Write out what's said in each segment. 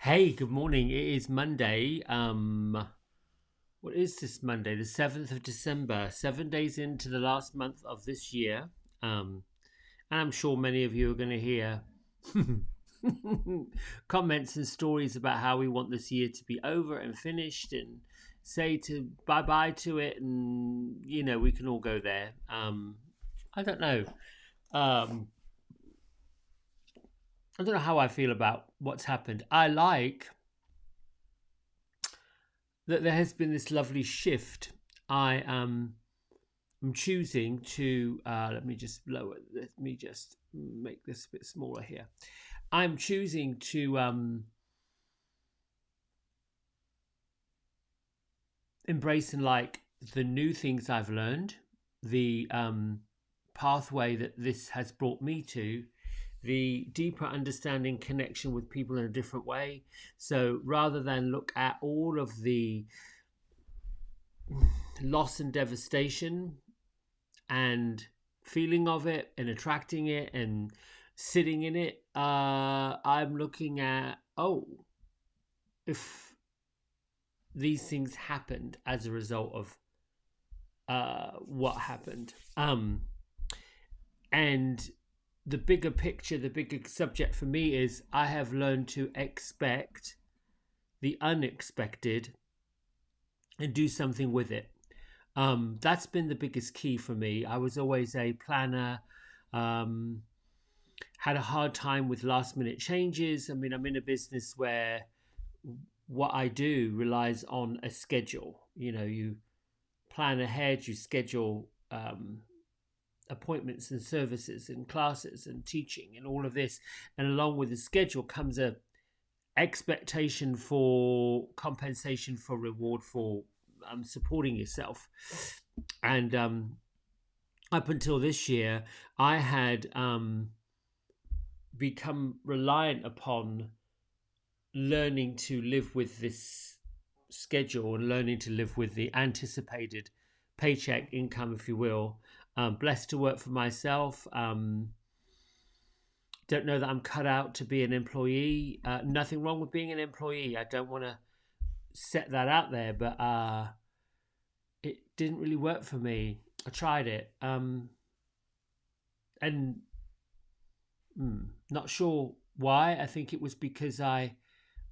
Hey, good morning. It is Monday. What is this Monday? The 7th of December, 7 days into the last month of this year. And I'm sure many of you are going to hear comments and stories about how we want this year to be over and finished and say to bye bye to it. And, we can all go there. I don't know. Um, I don't know how I feel about what's happened. I like that there has been this lovely shift. I am choosing to let me just make this a bit smaller here. I'm choosing to embrace and like the new things I've learned, the pathway that this has brought me to, the deeper understanding connection with people in a different way. So rather than look at all of the loss and devastation and feeling of it and attracting it and sitting in it, I'm looking at, if these things happened as a result of what happened. And the bigger picture, the bigger subject for me is I have learned to expect the unexpected and do something with it. That's been the biggest key for me. I was always a planner, um, had a hard time with last minute changes. I mean, I'm in a business where what I do relies on a schedule. You plan ahead, you schedule appointments and services and classes and teaching and all of this. And along with the schedule comes a expectation for compensation, for reward, for supporting yourself. And up until this year, I had become reliant upon learning to live with this schedule and learning to live with the anticipated paycheck income, if you will. Blessed to work for myself. Don't know that I'm cut out to be an employee. Nothing wrong with being an employee. I don't want to set that out there, but it didn't really work for me. I tried it, and not sure why. I think it was because I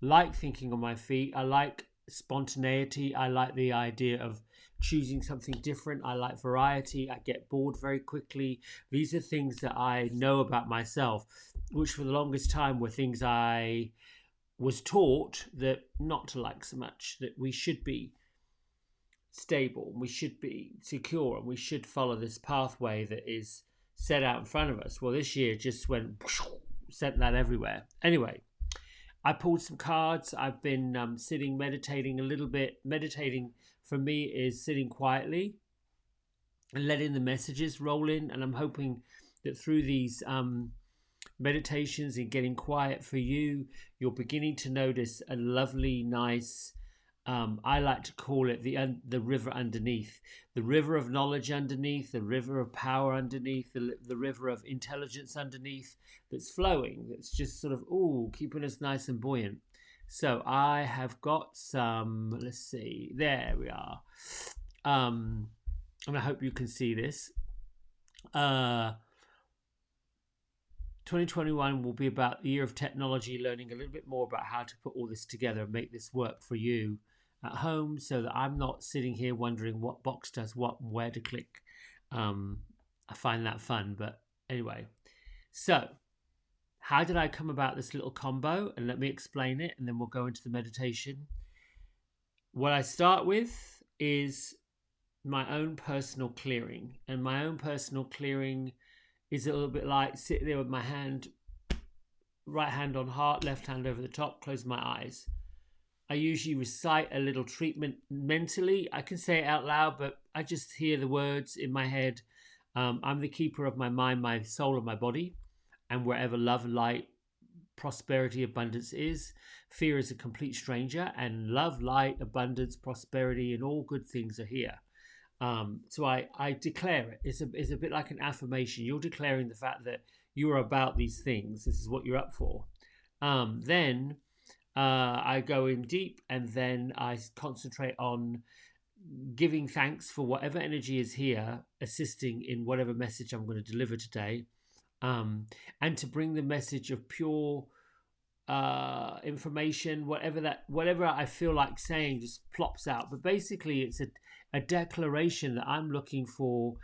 like thinking on my feet. I like spontaneity. I like the idea of choosing something different. I like variety. I get bored very quickly. These are things that I know about myself, which for the longest time were things I was taught that not to like so much, that we should be stable, we should be secure, and we should follow this pathway that is set out in front of us. Well, this year just went, sent that everywhere. Anyway, I pulled some cards. I've been sitting, meditating a little bit. Meditating for me is sitting quietly and letting the messages roll in. And I'm hoping that through these meditations and getting quiet for you, you're beginning to notice a lovely, nice, I like to call it the river underneath, the river of knowledge underneath, the river of power underneath, the river of intelligence underneath, that's flowing, that's just sort of keeping us nice and buoyant. So I have got some. Let's see. There we are. And I hope you can see this. 2021 will be about the year of technology, learning a little bit more about how to put all this together and make this work for you at home, so that I'm not sitting here wondering what box does what and where to click. I find that fun. But anyway, so how did I come about this little combo? And let me explain it, and then we'll go into the meditation. What I start with is my own personal clearing. And my own personal clearing is a little bit like sitting there with my hand, right hand on heart, left hand over the top, close my eyes. I usually recite a little treatment mentally. I can say it out loud, but I just hear the words in my head. I'm the keeper of my mind, my soul, and my body. And wherever love, light, prosperity, abundance is, fear is a complete stranger. And love, light, abundance, prosperity, and all good things are here. So I declare it. It's a bit like an affirmation. You're declaring the fact that you're about these things. This is what you're up for. Then I go in deep, and then I concentrate on giving thanks for whatever energy is here, assisting in whatever message I'm going to deliver today, um, and to bring the message of pure information, whatever I feel like saying just plops out. But basically, it's a declaration that I'm looking for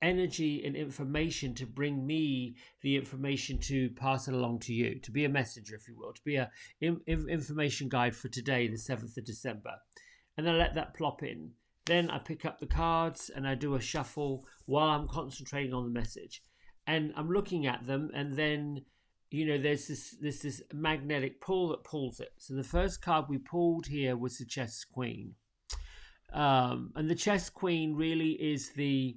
energy and information to bring me the information to pass it along to you, to be a messenger, if you will, to be a information guide for today, the 7th of December. And then I let that plop in. Then I pick up the cards and I do a shuffle while I'm concentrating on the message. And I'm looking at them, and then there's this magnetic pull that pulls it. So the first card we pulled here was the Chess Queen. And the Chess Queen really is the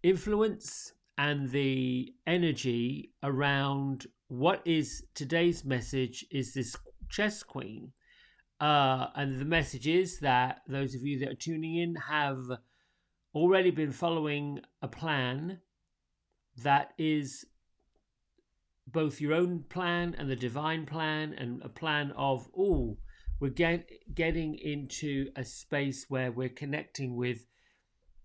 influence and the energy around what is today's message is this Chess Queen. And the message is that those of you that are tuning in have already been following a plan that is both your own plan and the divine plan, and a plan of, we're getting into a space where we're connecting with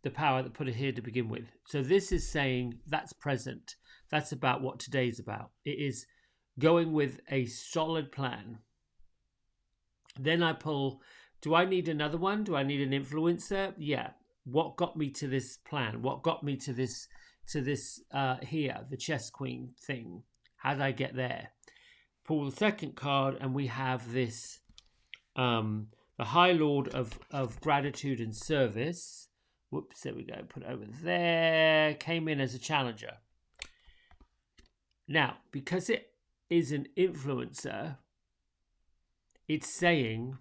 the power that put it here to begin with. So this is saying that's present. That's about what today's about. It is going with a solid plan. Then I pull, do I need another one? Do I need an influencer? Yeah. What got me to this plan? What got me to this here, the Chess Queen thing? How did I get there? Pull the second card, and we have this, the High Lord of Gratitude and Service. Whoops, there we go. Put it over there. Came in as a challenger. Now, because it is an influencer, it's saying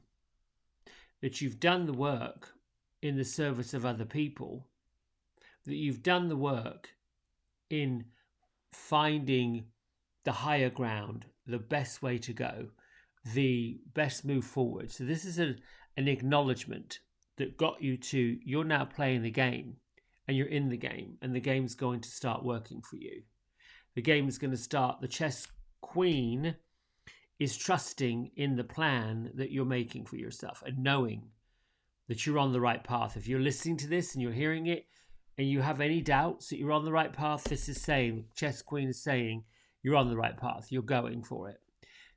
that you've done the work in the service of other people, that you've done the work in finding the higher ground, the best way to go, the best move forward. So this is an acknowledgement that got you to, you're now playing the game, and you're in the game, and the game's going to start working for you. The game is going to start. The Chess Queen is trusting in the plan that you're making for yourself and knowing that you're on the right path. If you're listening to this and you're hearing it and you have any doubts that you're on the right path, this is saying, Chess Queen is saying, you're on the right path. You're going for it.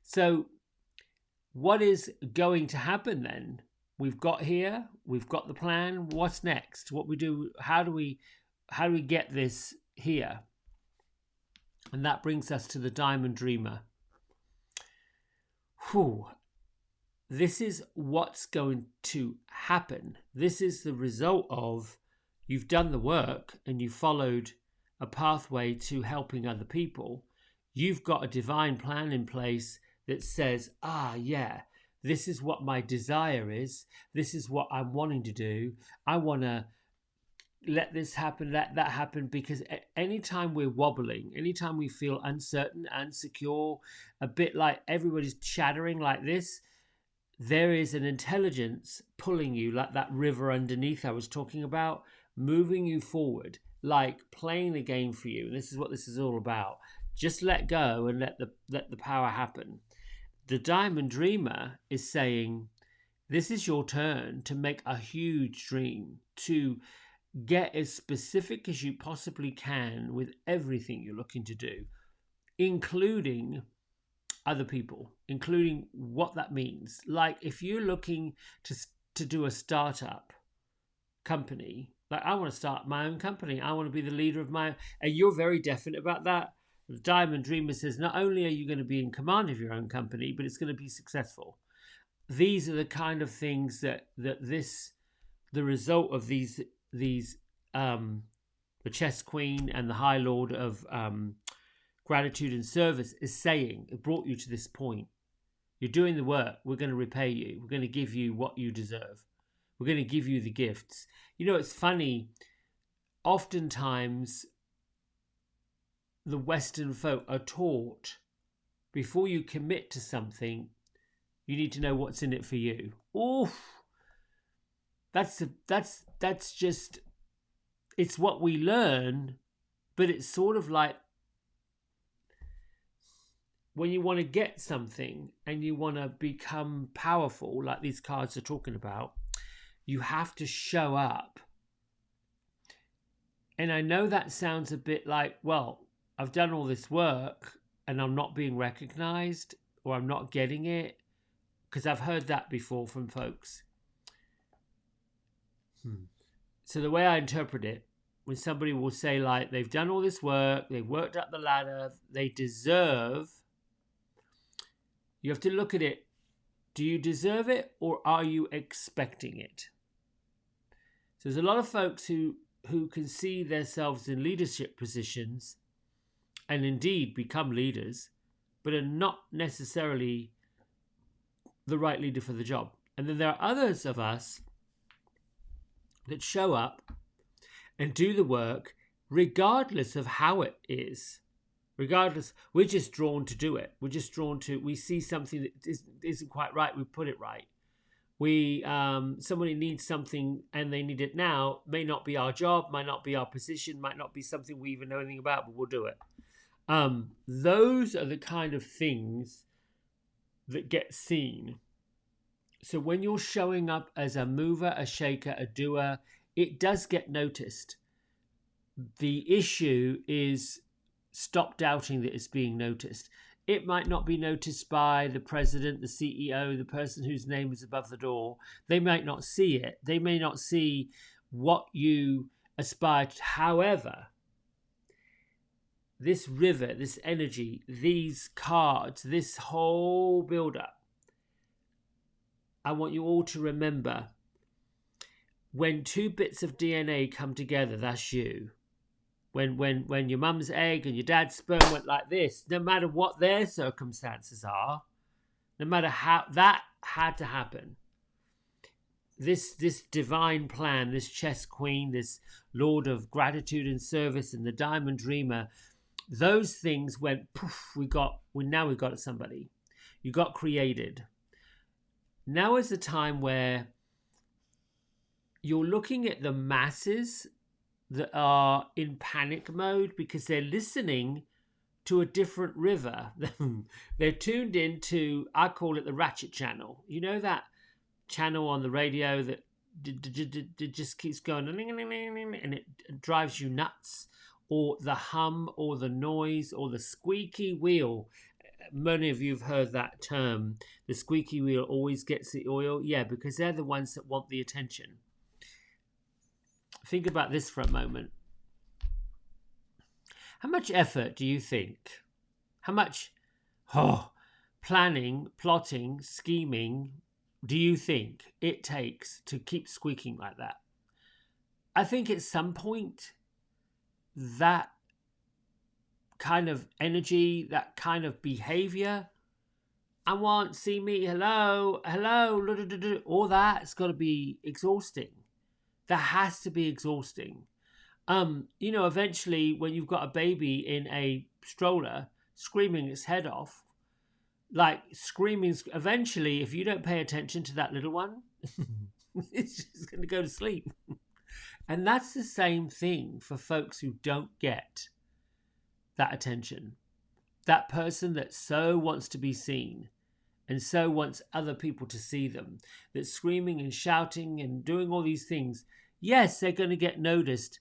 So what is going to happen then? We've got the plan. What's next? What we do? How do we get this here? And that brings us to the Diamond Dreamer. This is what's going to happen. This is the result of, you've done the work and you followed a pathway to helping other people. You've got a divine plan in place that says, this is what my desire is. This is what I'm wanting to do. I want to let this happen, let that happen, because anytime we're wobbling, anytime we feel uncertain, insecure, a bit like everybody's chattering like this, there is an intelligence pulling you, like that river underneath I was talking about, moving you forward, like playing the game for you. And this is what this is all about. Just let go and let the power happen. The Diamond Dreamer is saying, this is your turn to make a huge dream, to get as specific as you possibly can with everything you're looking to do, including other people, including what that means. Like if you're looking to do a startup company, like I want to start my own company, I want to be the leader of my, and you're very definite about that. The Diamond Dreamer says, not only are you going to be in command of your own company, but it's going to be successful. These are the kind of things that the result of these the Chess Queen and the High Lord of Gratitude and Service is saying. It brought you to this point. You're doing the work. We're going to repay you. We're going to give you what you deserve. We're going to give you the gifts. It's funny. Oftentimes, the Western folk are taught, before you commit to something, you need to know what's in it for you. Oof. That's just, it's what we learn, but it's sort of like, when you want to get something and you want to become powerful, like these cards are talking about, you have to show up. And I know that sounds a bit like, well, I've done all this work and I'm not being recognized or I'm not getting it, because I've heard that before from folks. So the way I interpret it, when somebody will say, like, they've done all this work, they've worked up the ladder, they deserve, you have to look at it. Do you deserve it or are you expecting it? So there's a lot of folks who can see themselves in leadership positions and indeed become leaders, but are not necessarily the right leader for the job. And then there are others of us that show up and do the work regardless of how it is. Regardless, we're just drawn to do it. We're just drawn to, we see something that isn't quite right, we put it right. Somebody needs something and they need it now. May not be our job, might not be our position, might not be something we even know anything about, but we'll do it. Those are the kind of things that get seen. So when you're showing up as a mover, a shaker, a doer, it does get noticed. The issue is stop doubting that it's being noticed. It might not be noticed by the president, the CEO, the person whose name is above the door. They might not see it. They may not see what you aspire to. However, this river, this energy, these cards, this whole build-up, I want you all to remember, when two bits of DNA come together, that's you. When your mum's egg and your dad's sperm went like this, no matter what their circumstances are, no matter how that had to happen, this divine plan, this chess queen, this lord of gratitude and service, and the diamond dreamer, those things went poof. Now we got somebody. You got created. Now is the time where you're looking at the masses that are in panic mode because they're listening to a different river. They're tuned into, I call it the ratchet channel. You know that channel on the radio that just keeps going and it drives you nuts? Or the hum or the noise or the squeaky wheel. Many of you have heard that term. The squeaky wheel always gets the oil. Yeah, because they're the ones that want the attention. Think about this for a moment. How much effort do you think? How much planning, plotting, scheming do you think it takes to keep squeaking like that? I think at some point, that kind of energy, that kind of behavior, I want, see me, hello, all that's got to be exhausting. That has to be exhausting. Eventually when you've got a baby in a stroller screaming its head off, like screaming, eventually, if you don't pay attention to that little one, it's just going to go to sleep. And that's the same thing for folks who don't get that attention. That person that so wants to be seen and so wants other people to see them, that's screaming and shouting and doing all these things. Yes, they're going to get noticed,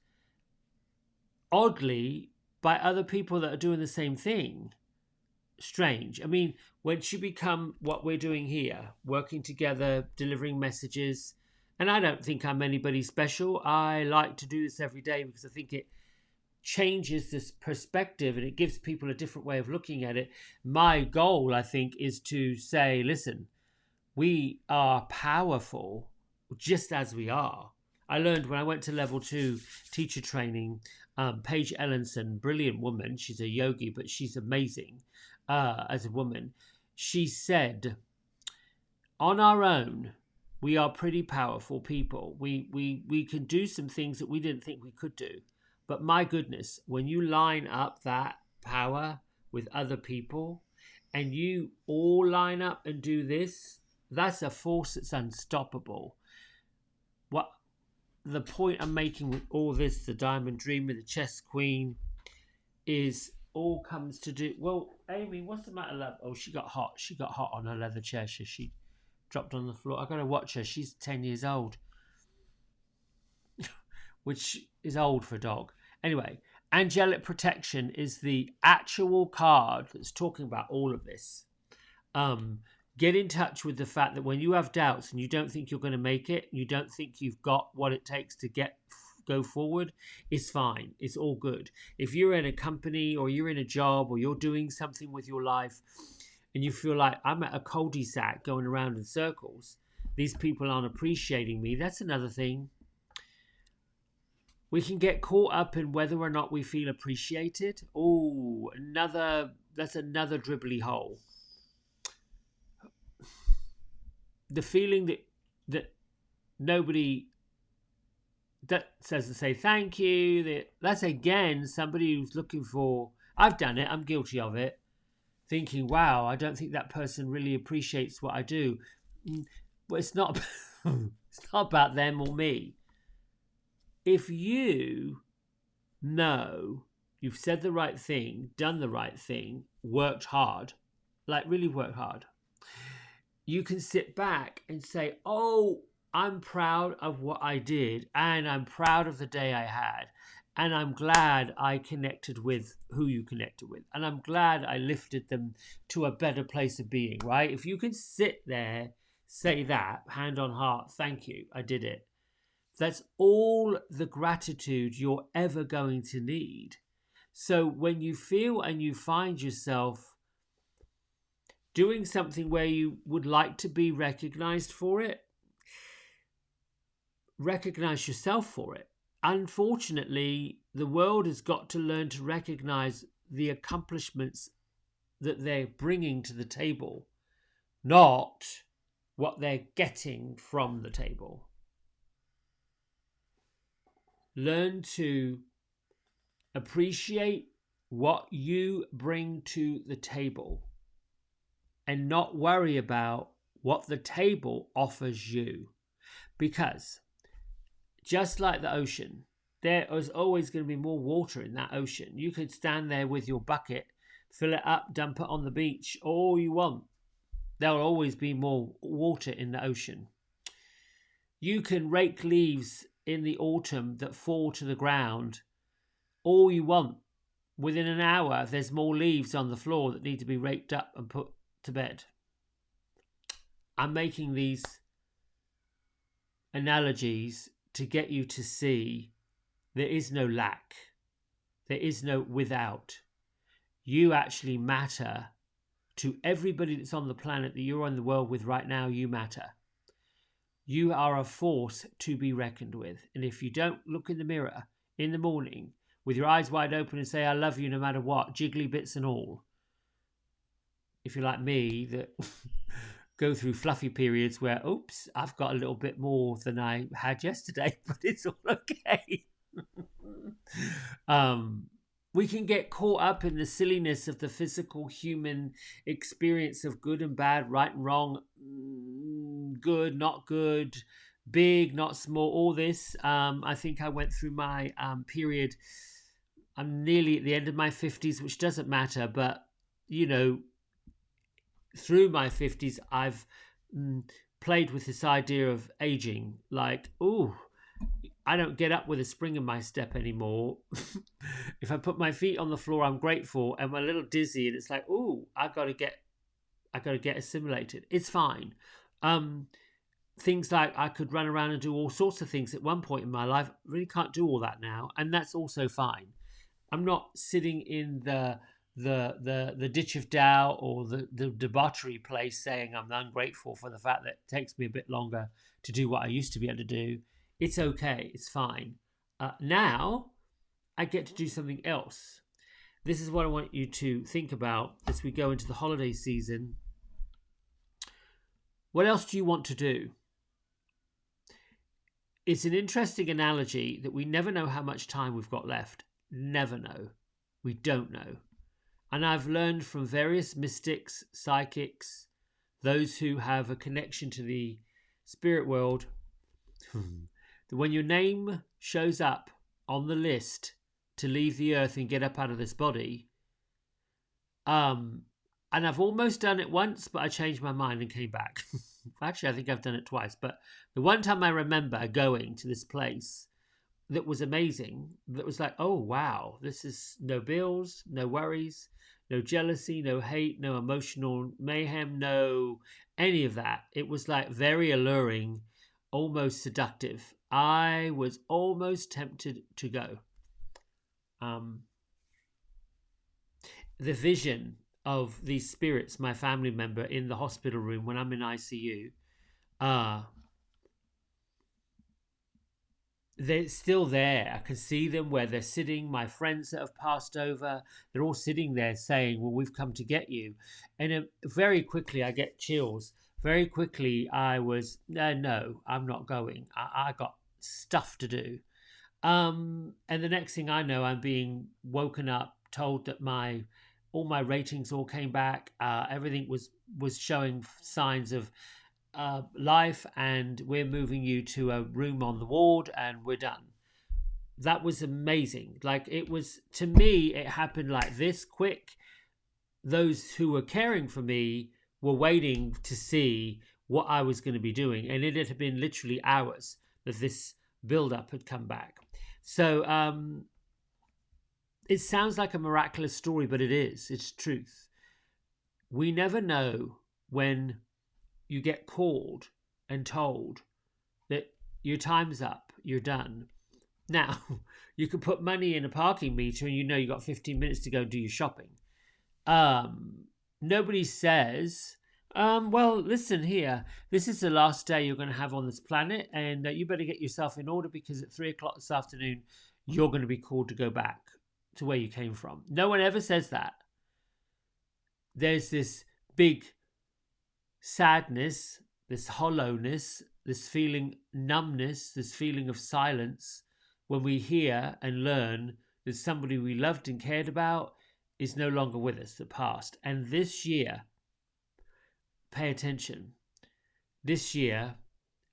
oddly, by other people that are doing the same thing. Strange. I mean, once you become what we're doing here, working together, delivering messages, and I don't think I'm anybody special. I like to do this every day because I think it changes this perspective and it gives people a different way of looking at it. My goal, I think, is to say, listen, we are powerful just as we are. I learned when I went to level 2 teacher training, Paige Ellenson, brilliant woman. She's a yogi, but she's amazing as a woman. She said, on our own, we are pretty powerful people. We can do some things that we didn't think we could do. But my goodness, when you line up that power with other people and you all line up and do this, that's a force that's unstoppable. What the point I'm making with all this, the diamond dreamer, the chess queen, is all comes to do. Well, Amy, what's the matter, love? Oh, she got hot. She got hot on her leather chair. She dropped on the floor. I got to watch her. She's 10 years old, which is old for a dog. Anyway, angelic protection is the actual card that's talking about all of this. Get in touch with the fact that when you have doubts and you don't think you're going to make it, you don't think you've got what it takes to go forward, it's fine. It's all good. If you're in a company or you're in a job or you're doing something with your life and you feel like I'm at a cul-de-sac going around in circles, these people aren't appreciating me, that's another thing. We can get caught up in whether or not we feel appreciated. Oh, that's another dribbly hole. The feeling that nobody that says to say thank you, that's again somebody who's looking for, I've done it, I'm guilty of it, thinking, wow, I don't think that person really appreciates what I do. But it's not it's not about them or me. If you know you've said the right thing, done the right thing, worked hard, like really worked hard, you can sit back and say, oh, I'm proud of what I did, and I'm proud of the day I had, and I'm glad I connected with who you connected with, and I'm glad I lifted them to a better place of being, right? If you can sit there, say that, hand on heart, thank you, I did it. That's all the gratitude you're ever going to need. So when you feel and you find yourself doing something where you would like to be recognized for it, recognize yourself for it. Unfortunately, the world has got to learn to recognize the accomplishments that they're bringing to the table, not what they're getting from the table. Learn to appreciate what you bring to the table and not worry about what the table offers you. Because just like the ocean, there is always going to be more water in that ocean. You could stand there with your bucket, fill it up, dump it on the beach, all you want. There will always be more water in the ocean. You can rake leaves in the autumn that fall to the ground all you want. Within an hour, there's more leaves on the floor that need to be raked up and put to bed. I'm making these analogies to get you to see there is no lack. There is no without. You actually matter to everybody that's on the planet that you're in the world with right now. You matter. You are a force to be reckoned with. And if you don't look in the mirror in the morning with your eyes wide open and say, I love you no matter what, jiggly bits and all, if you're like me, that go through fluffy periods where, oops, I've got a little bit more than I had yesterday, but it's all okay. We can get caught up in the silliness of the physical human experience of good and bad, right and wrong, good, not good, big, not small, all this. I think I went through my period. I'm nearly at the end of my 50s, which doesn't matter, but, you know, through my 50s, I've played with this idea of aging. Like, ooh, I don't get up with a spring in my step anymore. If I put my feet on the floor, I'm grateful. I'm a little dizzy, and it's like, ooh, I gotta get assimilated. It's fine. Things like I could run around and do all sorts of things at one point in my life. Really can't do all that now, and that's also fine. I'm not sitting in the ditch of doubt or the debauchery place saying I'm ungrateful for the fact that it takes me a bit longer to do what I used to be able to do. It's okay. It's fine. Now I get to do something else. This is what I want you to think about as we go into the holiday season. What else do you want to do? It's an interesting analogy that we never know how much time we've got left. Never know. We don't know. And I've learned from various mystics, psychics, those who have a connection to the spirit world, that when your name shows up on the list to leave the earth and get up out of this body, Um, and I've almost done it once, but I changed my mind and came back. Actually, I think I've done it twice. But the one time I remember going to this place that was amazing, that was like, oh, wow, this is no bills, no worries, no jealousy, no hate, no emotional mayhem, no any of that. It was like very alluring, almost seductive. I was almost tempted to go. Um, the vision of these spirits, my family member in the hospital room when I'm in ICU, uh, they're still there. I can see them where they're sitting. My friends that have passed over, they're all sitting there saying, well, we've come to get you. And very quickly, I get chills. Very quickly, I was, no, I'm not going. I got stuff to do. And the next thing I know, I'm being woken up, told that all my ratings all came back. Everything was showing signs of life, and we're moving you to a room on the ward, and we're done. That was amazing. Like, it was, to me, it happened like this quick. Those who were caring for me were waiting to see what I was going to be doing, and it had been literally hours that this build up had come back. So it sounds like a miraculous story, but it is. It's truth. We never know when you get called and told that your time's up, you're done. Now, you can put money in a parking meter and you know you've got 15 minutes to go do your shopping. Nobody says, well, listen here, this is the last day you're going to have on this planet, and you better get yourself in order because at 3 o'clock this afternoon, you're going to be called to go back to where you came from. No one ever says that. There's this big sadness, this hollowness, this feeling numbness, this feeling of silence when we hear and learn that somebody we loved and cared about is no longer with us, the past. And this year, pay attention, this year,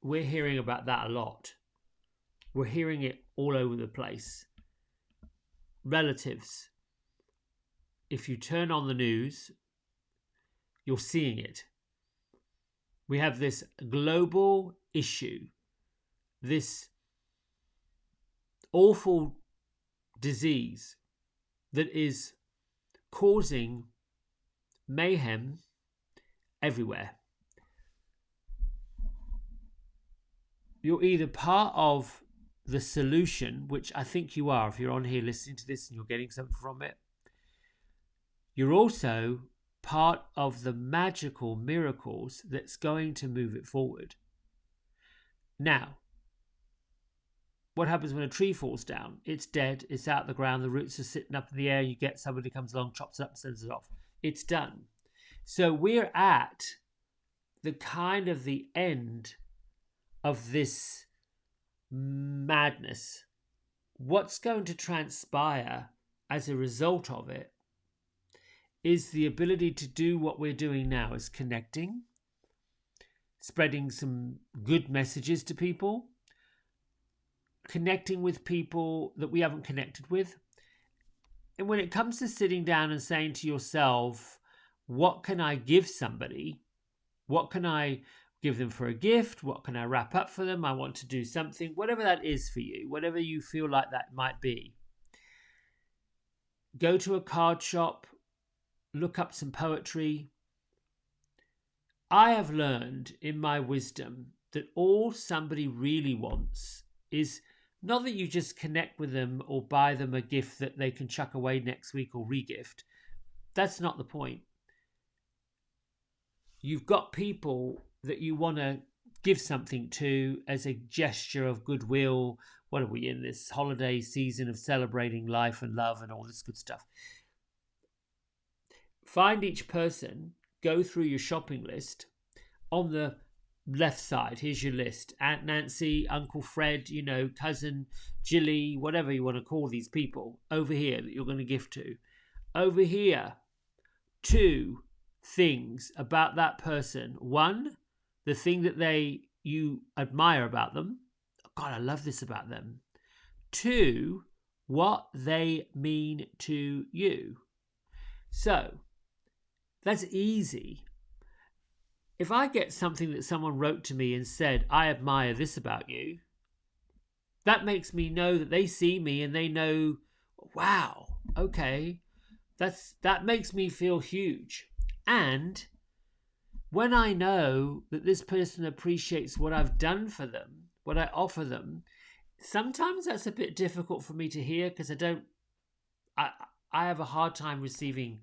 we're hearing about that a lot. We're hearing it all over the place. Relatives. If you turn on the news, you're seeing it. We have this global issue, this awful disease that is causing mayhem everywhere. You're either part of the solution, which I think you are if you're on here listening to this and you're getting something from it. You're also part of the magical miracles that's going to move it forward. Now, what happens when a tree falls down? It's dead, it's out of the ground, the roots are sitting up in the air, you get somebody comes along, chops it up, sends it off. It's done. So we're at the end of this madness. What's going to transpire as a result of it is the ability to do what we're doing now, is connecting, spreading some good messages to people, connecting with people that we haven't connected with. And when it comes to sitting down and saying to yourself, what can I give somebody? What can I give them for a gift? What can I wrap up for them? I want to do something, whatever that is for you, whatever you feel like that might be. Go to a card shop, look up some poetry. I have learned in my wisdom that all somebody really wants is not that you just connect with them or buy them a gift that they can chuck away next week or regift. That's not the point. You've got people that you want to give something to as a gesture of goodwill. What are we in this holiday season of celebrating life and love and all this good stuff? Find each person, go through your shopping list. On the left side, here's your list. Aunt Nancy, Uncle Fred, cousin Jilly, whatever you want to call these people over here that you're going to gift to. Over here, 2 things about that person. 1, the thing that you admire about them. God, I love this about them. 2, what they mean to you. So That's easy. If I get something that someone wrote to me and said, I admire this about you, that makes me know that they see me and they know, wow, okay, that makes me feel huge. And when I know that this person appreciates what I've done for them, what I offer them, sometimes that's a bit difficult for me to hear because I I have a hard time receiving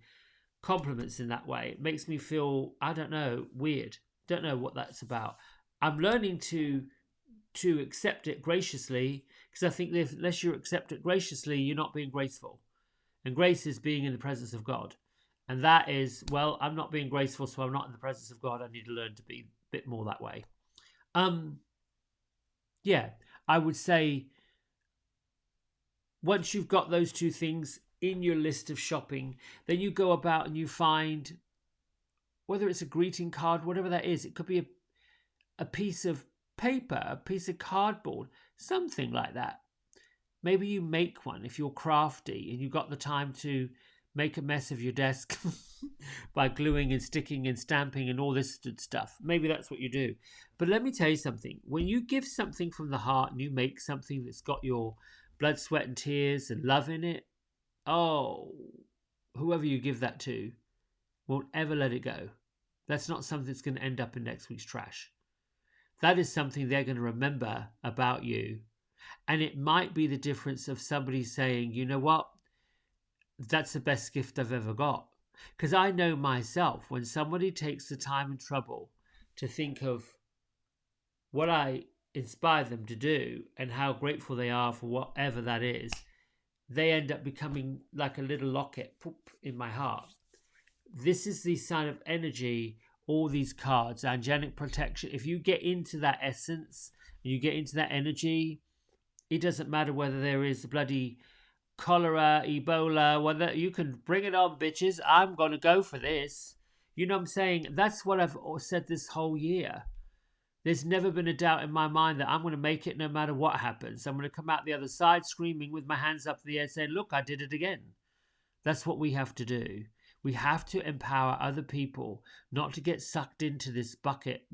compliments in that way. It makes me feel, I don't know, weird. Don't know what that's about. I'm learning to accept it graciously, because I think that unless you accept it graciously, you're not being graceful. And grace is being in the presence of God. And that is, well, I'm not being graceful, so I'm not in the presence of God. I need to learn to be a bit more that way. Um, yeah, I would say once you've got those two things in your list of shopping, then you go about and you find, whether it's a greeting card, whatever that is, it could be a piece of paper, a piece of cardboard, something like that. Maybe you make one if you're crafty and you've got the time to make a mess of your desk by gluing and sticking and stamping and all this stuff. Maybe that's what you do. But let me tell you something. When you give something from the heart and you make something that's got your blood, sweat, and tears and love in it, oh, whoever you give that to won't ever let it go. That's not something that's going to end up in next week's trash. That is something they're going to remember about you. And it might be the difference of somebody saying, you know what, that's the best gift I've ever got. Because I know myself, when somebody takes the time and trouble to think of what I inspire them to do and how grateful they are for whatever that is, they end up becoming like a little locket poop, in my heart. This is the sign of energy, all these cards, angelic protection. If you get into that essence, you get into that energy, it doesn't matter whether there is bloody cholera, Ebola, whether you can bring it on, bitches. I'm going to go for this. You know what I'm saying? That's what I've said this whole year. There's never been a doubt in my mind that I'm going to make it no matter what happens. I'm going to come out the other side screaming with my hands up in the air saying, look, I did it again. That's what we have to do. We have to empower other people not to get sucked into this bucket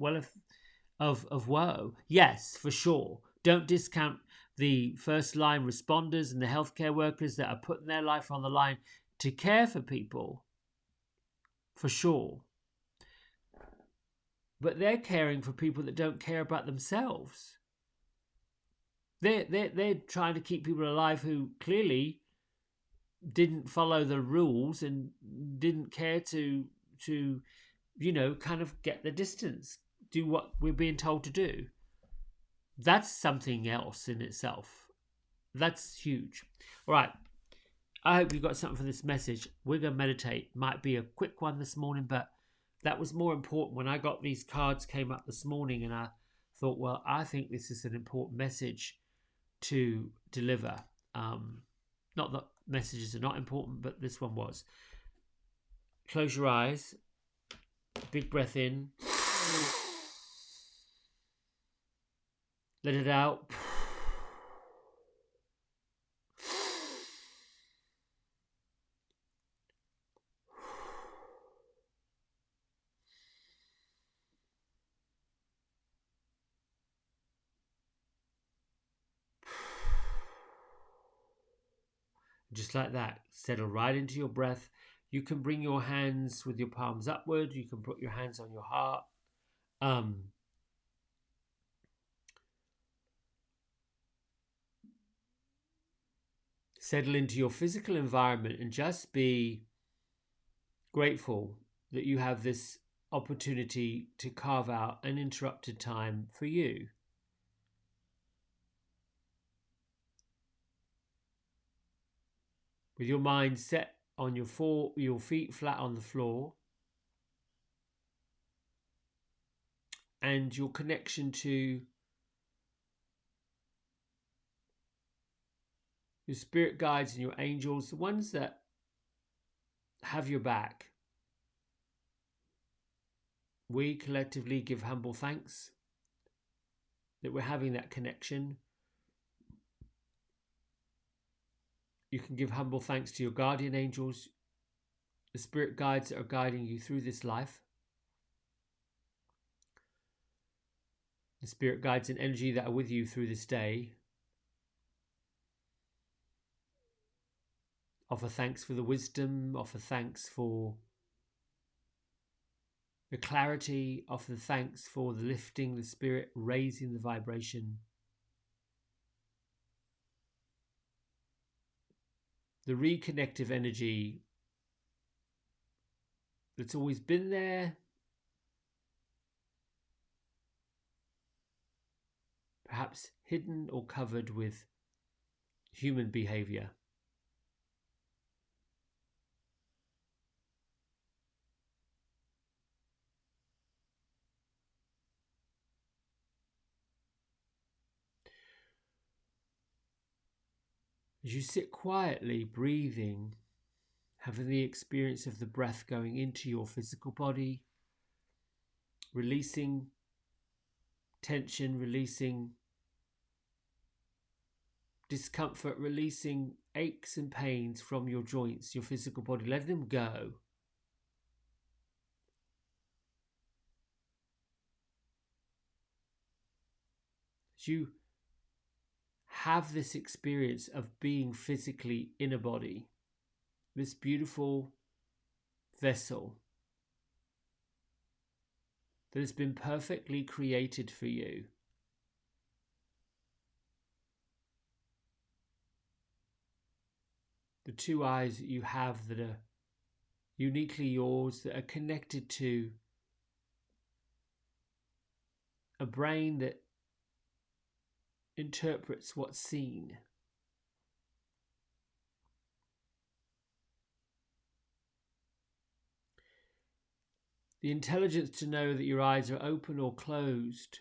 of woe. Yes, for sure. Don't discount the first line responders and the healthcare workers that are putting their life on the line to care for people. For sure. But they're caring for people that don't care about themselves. They're trying to keep people alive who clearly didn't follow the rules and didn't care to kind of get the distance, do what we're being told to do. That's something else in itself. That's huge. All right. I hope you got something from this message. We're going to meditate. Might be a quick one this morning, but that was more important when I got these cards came up this morning, and I thought, well, I think this is an important message to deliver. Not that messages are not important, but this one was. Close your eyes. Big breath in. Let it out. Just like that, settle right into your breath. You can bring your hands with your palms upward. You can put your hands on your heart. Settle into your physical environment and just be grateful that you have this opportunity to carve out uninterrupted time for you. With your mind set on your feet flat on the floor, and your connection to your spirit guides and your angels, the ones that have your back. We collectively give humble thanks that we're having that connection. You can give humble thanks to your guardian angels, the spirit guides that are guiding you through this life, the spirit guides and energy that are with you through this day. Offer thanks for the wisdom, offer thanks for the clarity, offer thanks for the lifting the spirit, raising the vibration. The reconnective energy that's always been there, perhaps hidden or covered with human behavior. As you sit quietly, breathing, having the experience of the breath going into your physical body, releasing tension, releasing discomfort, releasing aches and pains from your joints, your physical body, letting them go. As you have this experience of being physically in a body, this beautiful vessel that has been perfectly created for you. The two eyes that you have that are uniquely yours, that are connected to a brain that interprets what's seen. The intelligence to know that your eyes are open or closed.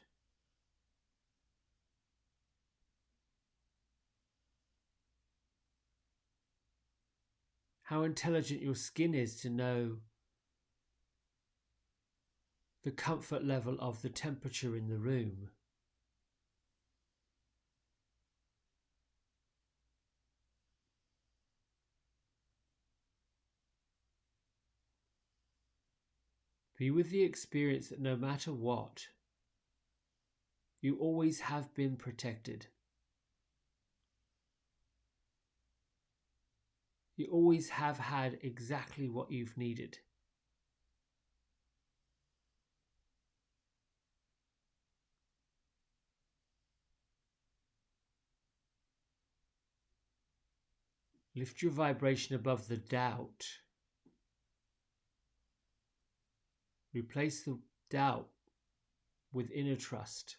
How intelligent your skin is to know the comfort level of the temperature in the room. Be with the experience that no matter what, you always have been protected. You always have had exactly what you've needed. Lift your vibration above the doubt. Replace the doubt with inner trust.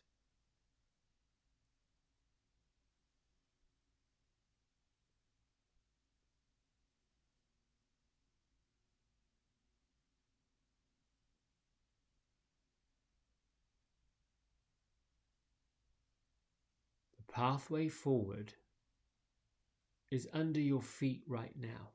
The pathway forward is under your feet right now.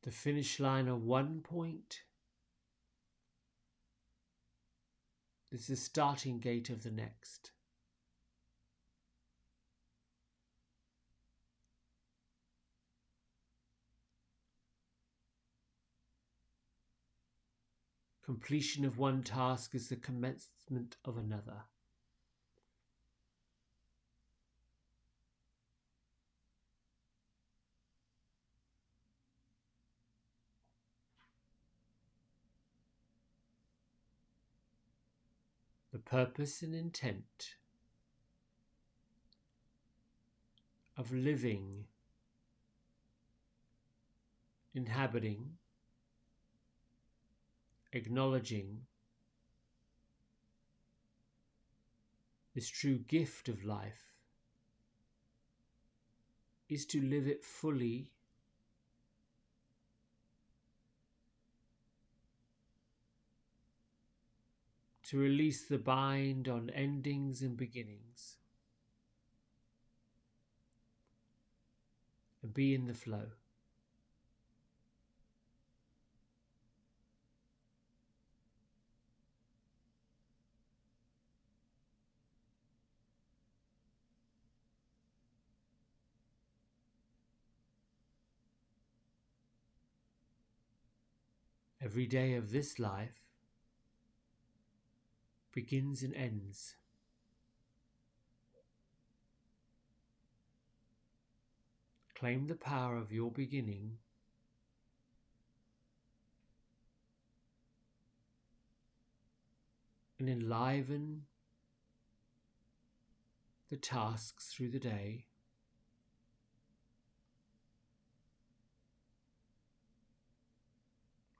The finish line of one point is the starting gate of the next. Completion of one task is the commencement of another. The purpose and intent of living, inhabiting, acknowledging this true gift of life is to live it fully, to release the bind on endings and beginnings, and be in the flow. Every day of this life begins and ends. Claim the power of your beginning and enliven the tasks through the day.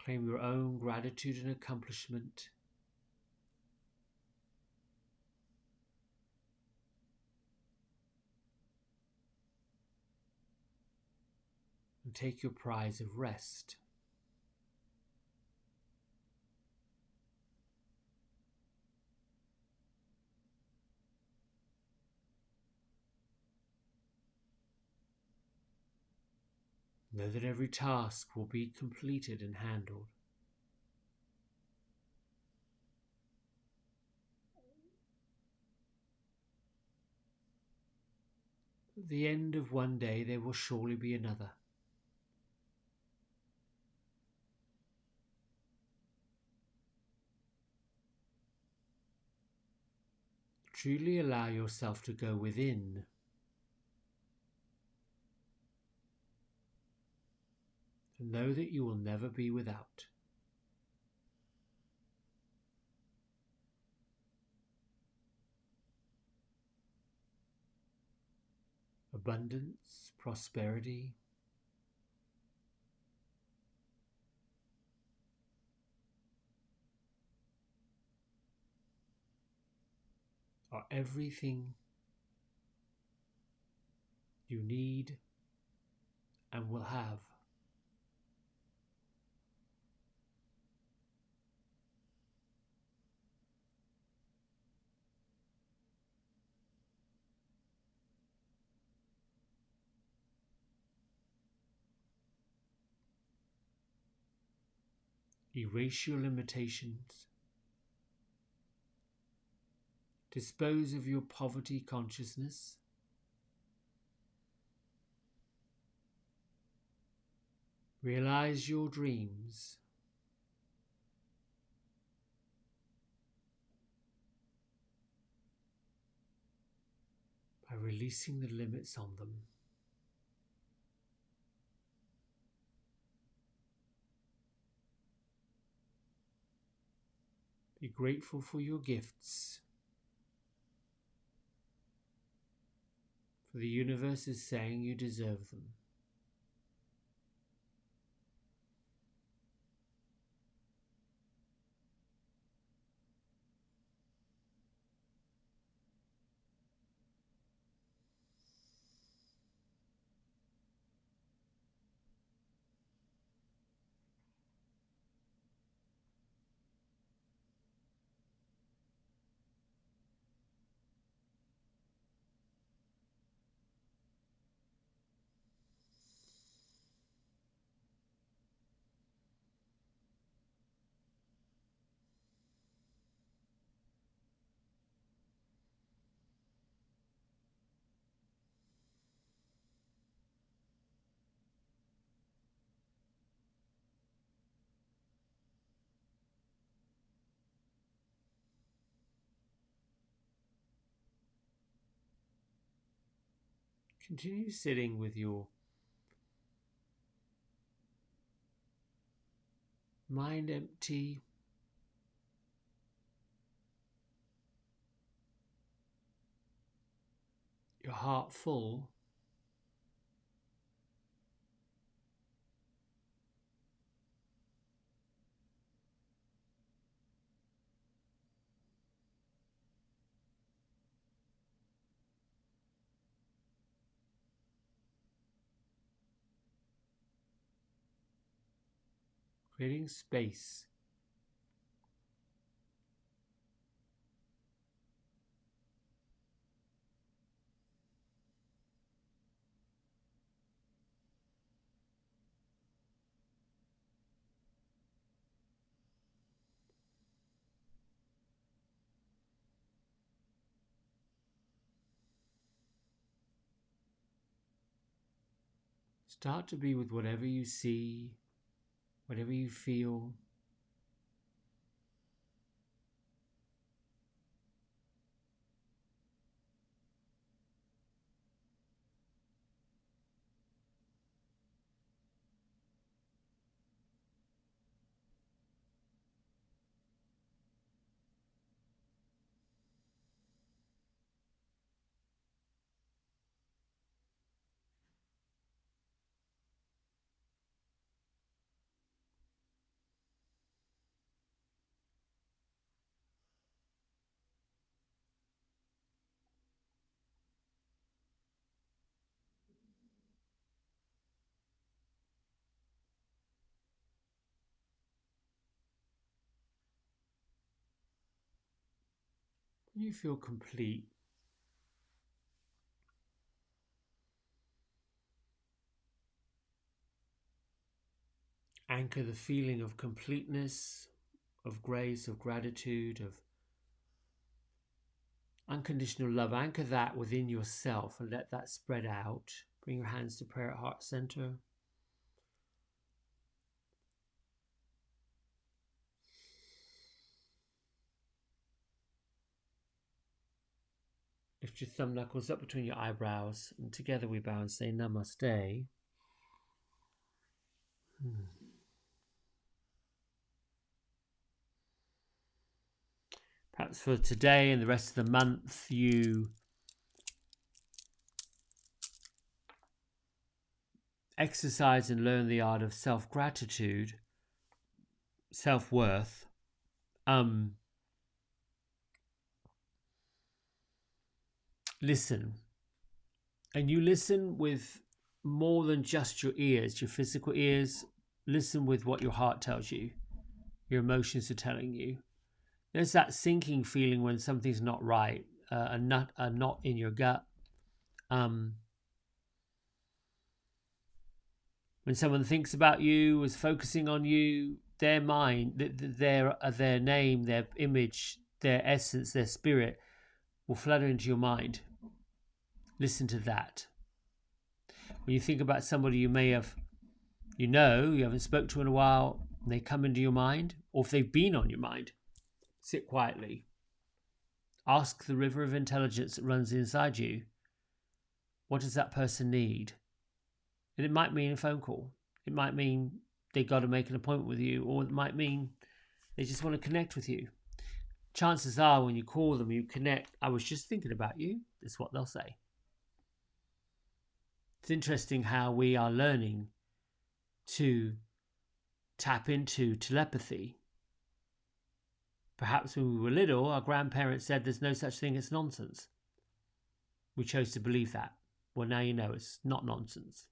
Claim your own gratitude and accomplishment. And take your prize of rest. Know that every task will be completed and handled. At the end of one day, there will surely be another. Truly allow yourself to go within and know that you will never be without. Abundance, prosperity, are everything you need and will have. Erase your limitations. Dispose of your poverty consciousness. Realize your dreams. By releasing the limits on them. Be grateful for your gifts. For the universe is saying you deserve them. Continue sitting with your mind empty, your heart full, creating space. Start to be with whatever you see, whatever you feel. You feel complete. Anchor the feeling of completeness, of grace, of gratitude, of unconditional love. Anchor that within yourself and let that spread out. Bring your hands to prayer at heart center. Lift your thumb knuckles up between your eyebrows, and together we bow and say Namaste. Perhaps for today and the rest of the month, you exercise and learn the art of self-gratitude, self-worth. Listen. And you listen with more than just your ears, your physical ears. Listen with what your heart tells you, your emotions are telling you. There's that sinking feeling when something's not right, a knot in your gut. When someone thinks about you, is focusing on you, their mind, their name, their image, their essence, their spirit will flutter into your mind. Listen to that. When you think about somebody you may have, you haven't spoke to in a while, and they come into your mind, or if they've been on your mind, sit quietly. Ask the river of intelligence that runs inside you, what does that person need? And it might mean a phone call. It might mean they got to make an appointment with you, or it might mean they just want to connect with you. Chances are when you call them, you connect, I was just thinking about you, is what they'll say. It's interesting how we are learning to tap into telepathy. Perhaps when we were little, our grandparents said there's no such thing as nonsense. We chose to believe that. Well, now you know it's not nonsense.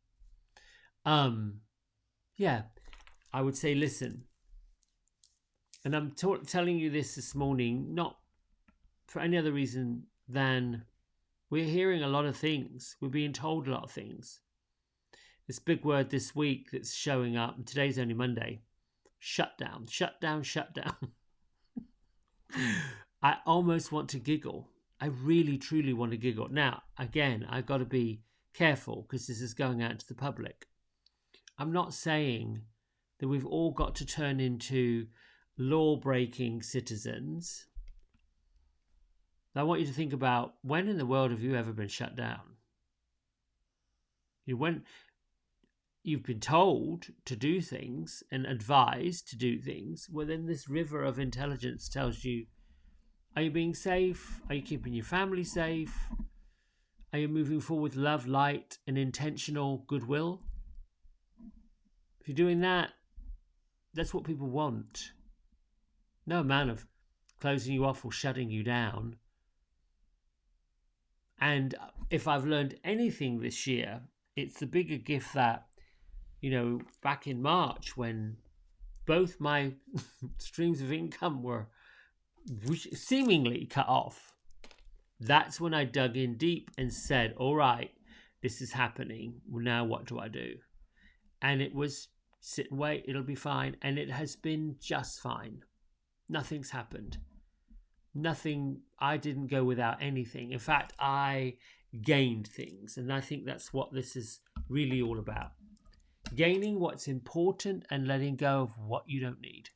Yeah, I would say listen. And I'm telling you this morning, not for any other reason than we're hearing a lot of things. We're being told a lot of things. This big word this week that's showing up, and today's only Monday, shutdown, shutdown, shutdown. I almost want to giggle. I really, truly want to giggle. Now, again, I've got to be careful because this is going out to the public. I'm not saying that we've all got to turn into law-breaking citizens. I want you to think about, when in the world have you ever been shut down? When you've been told to do things and advised to do things, well, then this river of intelligence tells you, are you being safe? Are you keeping your family safe? Are you moving forward with love, light, and intentional goodwill? If you're doing that, that's what people want. No amount of closing you off or shutting you down. And if I've learned anything this year, it's the bigger gift that, back in March when both my streams of income were seemingly cut off, that's when I dug in deep and said, all right, this is happening. Well, now what do I do? And it was sit and wait, it'll be fine. And it has been just fine. Nothing's happened. Nothing, I didn't go without anything. In fact, I gained things. And I think that's what this is really all about. Gaining what's important and letting go of what you don't need.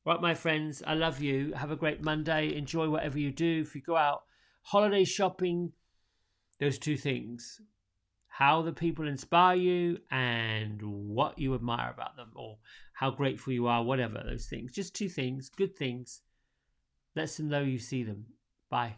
Right, my friends, I love you. Have a great Monday. Enjoy whatever you do. If you go out holiday shopping, those two things. How the people inspire you and what you admire about them, or how grateful you are, whatever, those things. Just two things, good things. Let them know you see them. Bye.